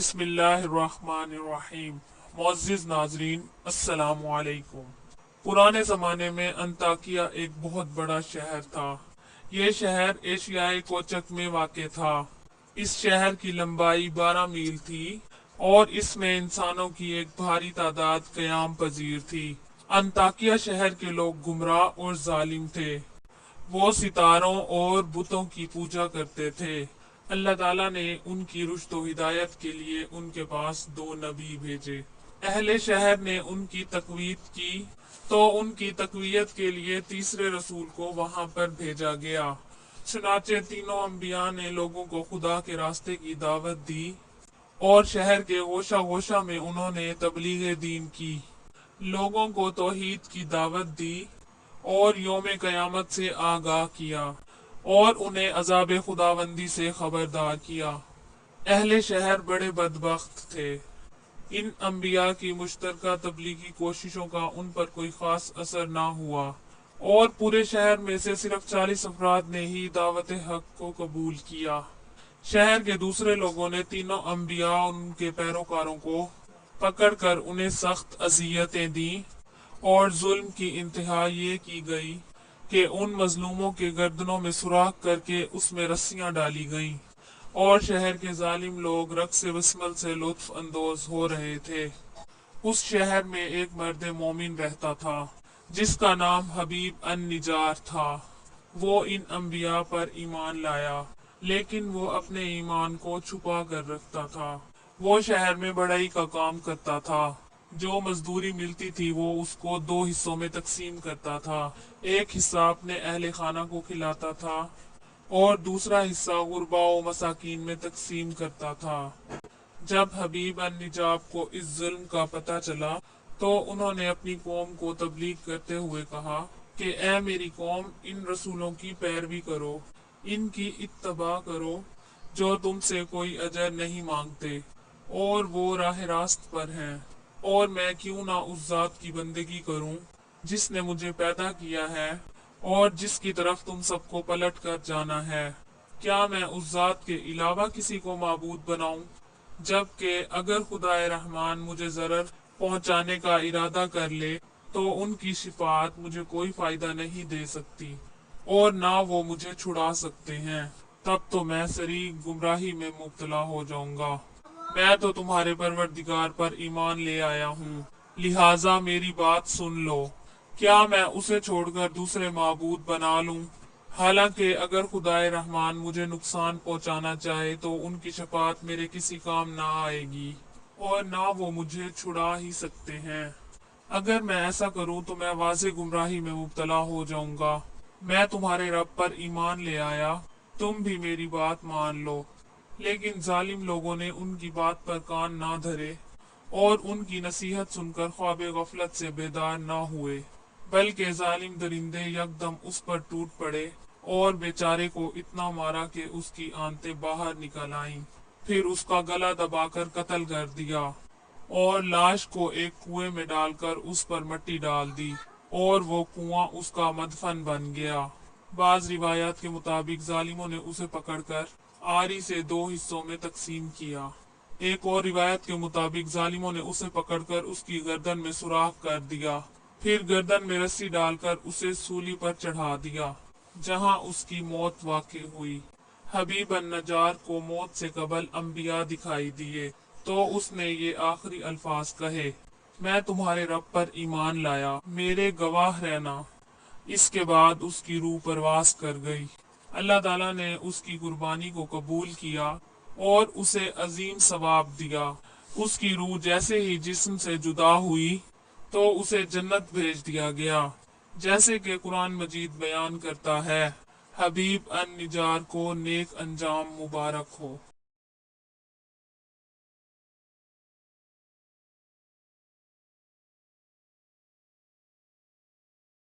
बिस्मिल्लाहिर्रहमानिर्रहीम। मुअज़्ज़िज़ नाज़रीन, अस्सलामु अलैकुम। पुराने ज़माने में अंताकिया एक बहुत बड़ा शहर था। ये शहर एशियाई कोचक में वाक़ था। इस शहर की लंबाई 12 मील थी और इसमें इंसानों की एक भारी तादाद क़याम पजीर थी। अंताकिया शहर के लोग गुमराह और जालिम थे। वो सितारों और बुतों की पूजा करते थे। अल्लाह ताला ने उनकी रुश्द व हिदायत के लिए उनके पास 2 नबी भेजे। अहले शहर ने उनकी तकवीत की तो उनकी तकवीत के लिए तीसरे रसूल को वहां पर भेजा गया। चुनाचे तीनों अंबिया ने लोगों को खुदा के रास्ते की दावत दी और शहर के गोशा गोशा में उन्होंने तबलीग दीन की, लोगों को तौहीद की दावत दी और यौम कयामत से आगाह किया और उन्हें अजाब खुदाबंदी से खबरदार किया। अहले शहर बड़े बदबख्त थे। इन अंबिया की मुश्तरका तबलीगी कोशिशों का उन पर कोई खास असर ना हुआ और पूरे शहर में से सिर्फ 40 अफराद ने ही दावत हक को कबूल किया। शहर के दूसरे लोगों ने तीनों अंबिया और उनके पैरोकारों को पकड़कर उन्हें सख्त अजियतें दी और जुल्म की इंतहा ये की गई कि उन मजलूमों के गर्दनों में सुराख करके उसमें रस्सियां डाली गईं और शहर के जालिम लोग रक्स बिस्मल से लुत्फ अंदोज हो रहे थे। उस शहर में एक मर्द मोमिन रहता था जिसका नाम हबीब अन निजार था। वो इन अंबिया पर ईमान लाया लेकिन वो अपने ईमान को छुपा कर रखता था। वो शहर में बढ़ई का काम करता था। जो मजदूरी मिलती थी वो उसको 2 हिस्सों में तकसीम करता था। एक हिस्सा अपने अहले खाना को खिलाता था और दूसरा हिस्सा गुरबा व मसाकीन में तकसीम करता था। जब हबीब अन निजाब को इस जुल्म का पता चला तो उन्होंने अपनी कौम को तबलीग करते हुए कहा कि ए मेरी कौम, इन रसूलों की पैरवी करो, इनकी इत्तबा करो जो तुमसे कोई अजर नहीं मांगते और वो राह रास्त पर हैं। और मैं क्यों ना उस जात की बंदगी करूं जिसने मुझे पैदा किया है और जिसकी तरफ तुम सबको पलट कर जाना है। क्या मैं उस जात के अलावा किसी को माबूद बनाऊं? जबकि अगर खुदाए रहमान मुझे जरर पहुंचाने का इरादा कर ले तो उनकी शिफात मुझे कोई फायदा नहीं दे सकती और ना वो मुझे छुड़ा सकते हैं। तब तो मैं सरी गुमराही में मुब्तला हो जाऊंगा। मैं तो तुम्हारे परवरदिगार पर ईमान ले आया हूँ, लिहाजा मेरी बात सुन लो। क्या मैं उसे छोड़कर दूसरे माबूद बना लूं? हालांकि अगर खुदाए रहमान मुझे नुकसान पहुंचाना चाहे तो उनकी शफात मेरे किसी काम ना आएगी और ना वो मुझे छुड़ा ही सकते हैं। अगर मैं ऐसा करूं तो मैं वाज़े गुमराही में मुब्तला हो जाऊंगा। मैं तुम्हारे रब पर ईमान ले आया, तुम भी मेरी बात मान लो। लेकिन जालिम लोगों ने उनकी बात पर कान ना धरे और उनकी नसीहत सुनकर ख्वाबे गफलत से बेदार ना हुए, बल्कि जालिम दरिंदे यकदम उस पर टूट पड़े और बेचारे को इतना मारा कि उसकी आंतें बाहर निकल आईं। फिर उसका गला दबाकर कत्ल कर दिया और लाश को एक कुएं में डालकर उस पर मिट्टी डाल दी और वो कुआं उसका मदफन बन गया। बाज रिवायात के मुताबिक जालिमों ने उसे पकड़कर आरी से 2 हिस्सों में तकसीम किया। एक और रिवायत के मुताबिक जालिमों ने उसे पकड़कर उसकी गर्दन में सुराख कर दिया, फिर गर्दन में रस्सी डालकर उसे सूली पर चढ़ा दिया जहां उसकी मौत वाक़ई हुई। हबीब अन नजार को मौत से कबल अंबिया दिखाई दिए तो उसने ये आखिरी अल्फाज कहे, मैं तुम्हारे रब पर ईमान लाया, मेरे गवाह रहना। इसके बाद उसकी रूह परवास कर गई। अल्लाह ताला ने उसकी कुर्बानी को कबूल किया और उसे अजीम सवाब दिया। उसकी रूह जैसे ही जिस्म से जुदा हुई तो उसे जन्नत भेज दिया गया। जैसे कि कुरान मजीद बयान करता है, हबीब अन निजार को नेक अंजाम मुबारक हो।